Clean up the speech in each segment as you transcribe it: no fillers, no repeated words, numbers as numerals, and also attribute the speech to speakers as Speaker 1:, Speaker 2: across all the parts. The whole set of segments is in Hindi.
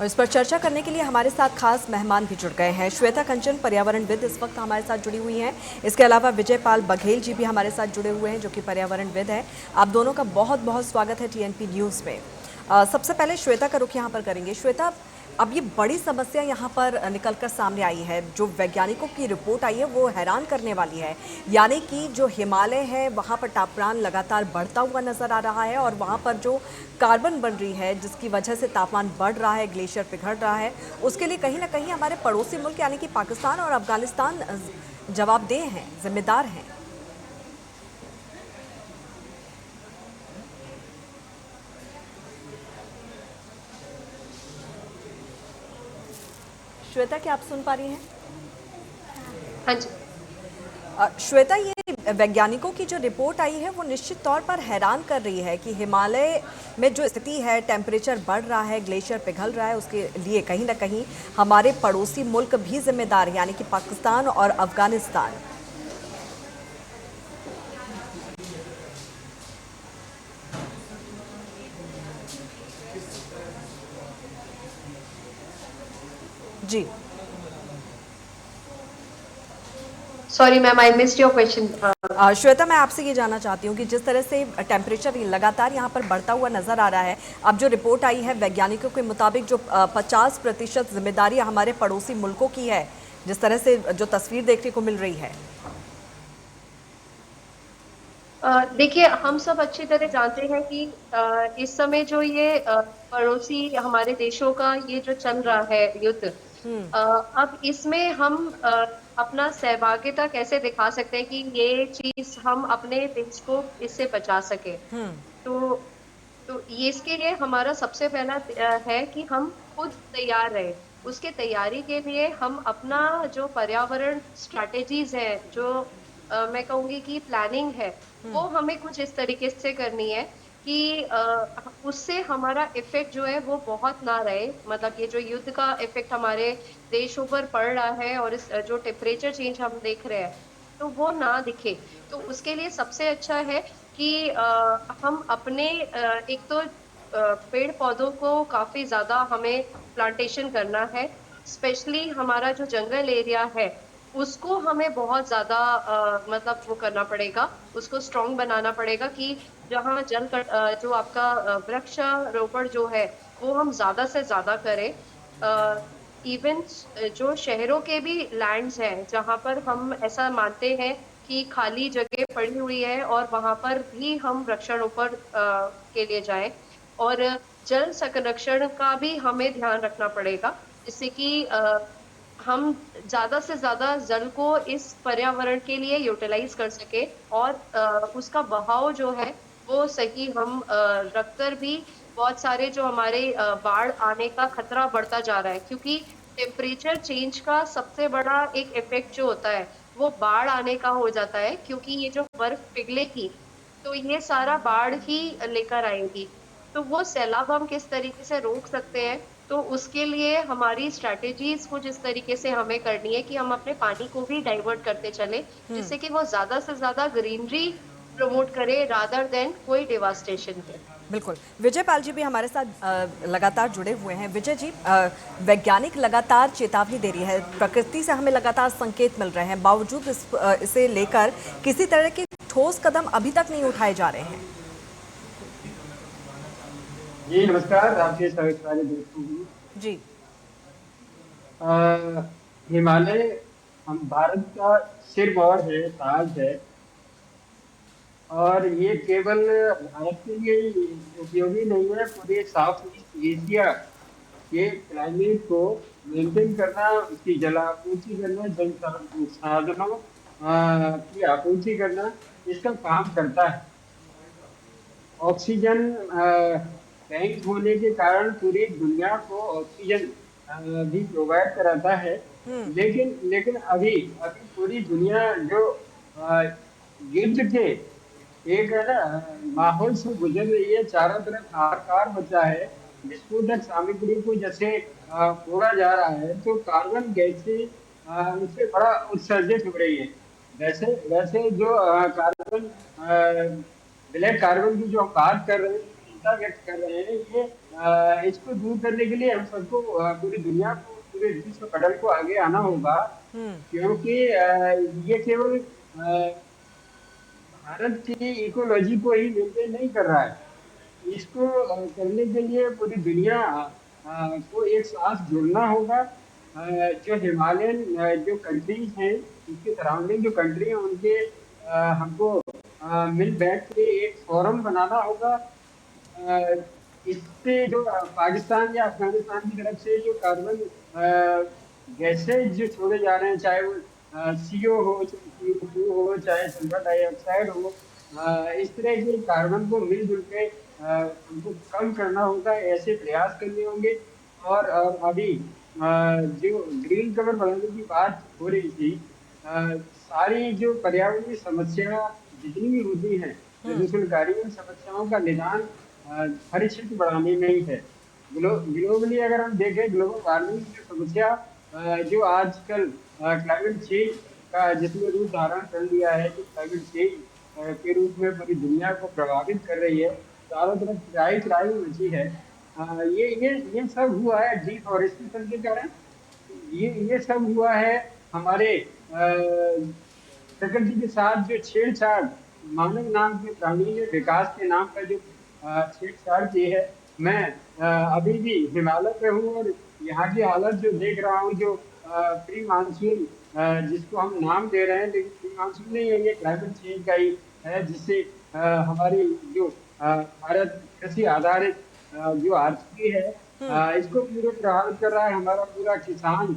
Speaker 1: और इस पर चर्चा करने के लिए हमारे साथ खास मेहमान भी जुड़ गए हैं। श्वेता कंचन पर्यावरणविद इस वक्त हमारे साथ जुड़ी हुई हैं। इसके अलावा विजय पाल बघेल जी भी हमारे साथ जुड़े हुए हैं, जो कि पर्यावरणविद है। आप दोनों का बहुत बहुत स्वागत है टीएनपी न्यूज़ में। सबसे पहले श्वेता का रुख यहाँ पर करेंगे। श्वेता, अब ये बड़ी समस्या यहाँ पर निकलकर सामने आई है। जो वैज्ञानिकों की रिपोर्ट आई है वो हैरान करने वाली है। यानी कि जो हिमालय है वहाँ पर तापमान लगातार बढ़ता हुआ नजर आ रहा है, और वहाँ पर जो कार्बन बन रही है जिसकी वजह से तापमान बढ़ रहा है, ग्लेशियर पिघल रहा है, उसके लिए कहीं ना कहीं हमारे पड़ोसी मुल्क यानी कि पाकिस्तान और अफगानिस्तान जवाबदेह हैं, जिम्मेदार हैं। श्वेता, क्या आप सुन पा रही हैं?
Speaker 2: हाँ जी।
Speaker 1: श्वेता, ये वैज्ञानिकों की जो रिपोर्ट आई है वो निश्चित तौर पर हैरान कर रही है कि हिमालय में जो स्थिति है, टेम्परेचर बढ़ रहा है, ग्लेशियर पिघल रहा है, उसके लिए कहीं ना कहीं हमारे पड़ोसी मुल्क भी जिम्मेदार है, यानी कि पाकिस्तान और अफगानिस्तान। जी।
Speaker 2: Sorry ma'am, I missed your question.
Speaker 1: Shweta, मैं आपसे ये जानना चाहती हूँ कि जिस तरह से टेम्परेचर लगातार यहाँ पर बढ़ता हुआ नजर आ रहा है, अब जो रिपोर्ट आई है वैज्ञानिकों के मुताबिक जो 50% जिम्मेदारी हमारे पड़ोसी मुल्कों की है, जिस तरह से जो तस्वीर देखने को मिल रही है।
Speaker 2: देखिए, हम सब अच्छी तरह जानते हैं कि इस समय जो ये पड़ोसी हमारे देशों का ये जो चल रहा है युद्ध, अब इसमें हम अपना सहभागिता कैसे दिखा सकते हैं कि ये चीज हम अपने देश को इससे बचा सके। तो ये इसके लिए हमारा सबसे पहला है कि हम खुद तैयार रहे। उसके तैयारी के लिए हम अपना जो पर्यावरण स्ट्रैटेजीज है, जो मैं कहूंगी कि प्लानिंग है, वो हमें कुछ इस तरीके से करनी है कि उससे हमारा इफेक्ट जो है वो बहुत ना रहे। मतलब ये जो युद्ध का इफेक्ट हमारे देशों पर पड़ रहा है और इस जो टेम्परेचर चेंज हम देख रहे हैं, तो वो ना दिखे। तो उसके लिए सबसे अच्छा है कि हम अपने एक तो पेड़ पौधों को काफी ज्यादा हमें प्लांटेशन करना है। स्पेशली हमारा जो जंगल एरिया है उसको हमें बहुत ज्यादा मतलब वो करना पड़ेगा, उसको स्ट्रॉन्ग बनाना पड़ेगा कि जहाँ जो आपका वृक्षारोपण जो है वो हम ज्यादा से ज्यादा करें। इवन जो शहरों के भी लैंड्स हैं जहाँ पर हम ऐसा मानते हैं कि खाली जगह पड़ी हुई है, और वहां पर भी हम वृक्षारोपण के लिए जाएं। और जल संरक्षण का भी हमें ध्यान रखना पड़ेगा, जिससे कि हम ज्यादा से ज्यादा जल को इस पर्यावरण के लिए यूटिलाइज कर सके, और उसका बहाव जो है वो सही हम रखकर भी बहुत सारे जो हमारे बाढ़ आने का खतरा बढ़ता जा रहा है, क्योंकि टेम्परेचर चेंज का सबसे बड़ा एक इफेक्ट जो होता है वो बाढ़ आने का हो जाता है, क्योंकि ये जो बर्फ पिघलेगी तो ये सारा बाढ़ ही लेकर आएगी। तो वो सैलाब हम किस तरीके से रोक सकते हैं, तो उसके लिए हमारी स्ट्रैटेजीज कुछ इस तरीके से हमें करनी है कि हम अपने पानी को भी डाइवर्ट करते चले, जिससे कि वो ज्यादा से ज्यादा ग्रीनरी प्रमोट करे रादर देन कोई डिवास्टेशन के।
Speaker 1: बिल्कुल। विजय पाल जी भी हमारे साथ लगातार जुड़े हुए हैं। विजय जी, वैज्ञानिक लगातार चेतावनी दे रही है, प्रकृति से हमें लगातार संकेत मिल रहे हैं, बावजूद इसे लेकर किसी तरह के ठोस कदम अभी तक नहीं उठाए जा रहे हैं।
Speaker 3: जी नमस्कार, आपके सभी सारे दोस्तों को।
Speaker 1: जी।
Speaker 3: हिमालय हम भारत का सिरमौर है, ताज है। और ये केवल भारत के लिए ही उपयोगी नहीं है, पूरे साउथ ईस्ट एशिया के क्लाइमेट को मेंटेन करना, उसकी जलापूर्ति करना, जल साधनों की आपूर्ति करना, इसका काम करता है। ऑक्सीजन टैंक होने के कारण पूरी दुनिया को ऑक्सीजन भी प्रोवाइड कराता है। लेकिन लेकिन अभी अभी पूरी दुनिया जो अ, युद्ध के एक है ना माहौल से गुजर रही है, चारों तरफ हाहाकार मचा है। विस्फोटक सामग्री को जैसे फोड़ा जा रहा है, तो कार्बन गैसें उससे बड़ा उत्सर्जित हो रही है। वैसे वैसे जो कार्बन ब्लैक कार्बन की जो हम बात कर रहे हैं, चिंता व्यक्त कर रहे हैं, ये इसको दूर करने के लिए हम सबको पूरी दुनिया को, पूरे विश्व पटल को आगे आना होगा, क्योंकि ये केवल भारत की इकोलॉजी को ही मेंटेन नहीं कर रहा है। इसको करने के लिए पूरी दुनिया को एक साथ जोड़ना होगा। जो हिमालयन जो कंट्रीज हैं, उसके सराउंडिंग जो कंट्री हैं, उनके हमको मिल बैठ के एक फोरम बनाना होगा। इससे जो पाकिस्तान या अफगानिस्तान की तरफ से जो कार्बन गैसेज जो छोड़े जा रहे हैं, चाहे वो CO हो, चाहे CO2 हो, चाहे सल्फर डाइऑक्साइड हो, इस तरह के कार्बन को मिलजुल के हमको कम करना होगा, ऐसे प्रयास करने होंगे। और अभी जो ग्रीन कवर बढ़ाने की बात हो रही थी, सारी जो पर्यावरणीय समस्या जितनी भी होती हैं, प्रदूषणकारी उन समस्याओं का निदान हर क्षेत्र बढ़ाने में ही है। ग्लोबली अगर हम देखें, ग्लोबल वार्मिंग की जो समस्या जो आजकल क्लाइमेट चेंज का जिसमें रूप धारण कर लिया है, जो क्लाइमेट चेंज के रूप में पूरी दुनिया को प्रभावित कर रही है, चारों तरफ चाय चाय मची है। ये सब हुआ है डिफॉरेस्टेशन के कारण। ये सब हुआ है हमारे प्रकृति के साथ जो छेड़छाड़, मानव नाम के प्राणी ने विकास के नाम पर जो छेड़छाड़ की है। मैं अभी भी हिमालय पे हूँ और यहाँ की हालत जो देख रहा हूँ, जो प्री मानसून जिसको हम नाम दे रहे हैं, लेकिन प्री मानसून नहीं है, ये क्लाइमेट चेंज का ही है, जिससे हमारी जो भारत कृषि आधारित जो आर्थिकी है, इसको पूरे प्रभावित कर रहा है। हमारा पूरा किसान,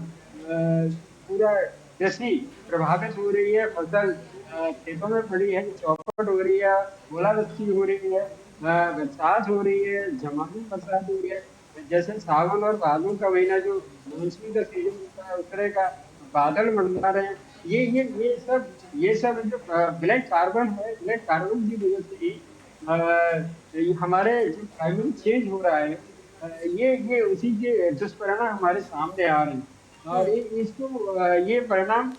Speaker 3: पूरा कृषि प्रभावित हो रही है। फसल खेतों में पड़ी है, चौपट हो रही है, ओलावृष्टि हो रही है, बरसात हो रही है, झमाझम बरसात हो रही है। जैसे सावन और भादों का महीना जो मानसून का सीजन होता है, उस तरह का बादल मंडरा रहे हैं। ये सब जो ब्लैक कार्बन है, ब्लैक कार्बन की वजह से ही ये हमारे जो क्लाइमेट चेंज हो रहा है, ये उसी के दुष्परिणाम हमारे सामने आ रहे हैं। और इसको ये परिणाम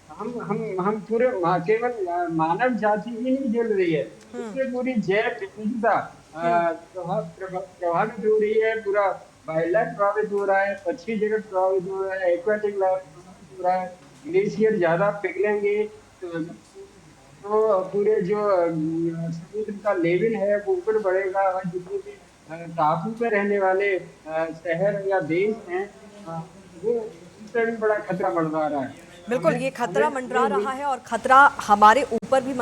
Speaker 3: हम पूरे केवल मानव जाति ही नहीं झेल रही है, इससे पूरी जैव विविधता प्रभावित हो रही है। पूरा वाइल्ड लाइफ प्रभावित हो रहा है, पक्षी जगत प्रभावित हो रहा है, एक्वाटिक लाइफ प्रभावित हो रहा है। ग्लेशियर ज्यादा पिघलेंगे तो पूरे जो समुद्र का लेवल है वो ऊपर बढ़ेगा, और जितने भी टापू पे रहने वाले शहर या देश हैं, वो उनसे भी बड़ा खतरा मंडरा रहा है।
Speaker 1: बिल्कुल,
Speaker 3: हमें
Speaker 1: ये खतरा
Speaker 3: हमें
Speaker 1: मंडरा
Speaker 3: हमें
Speaker 1: रहा है और खतरा हमारे ऊपर भी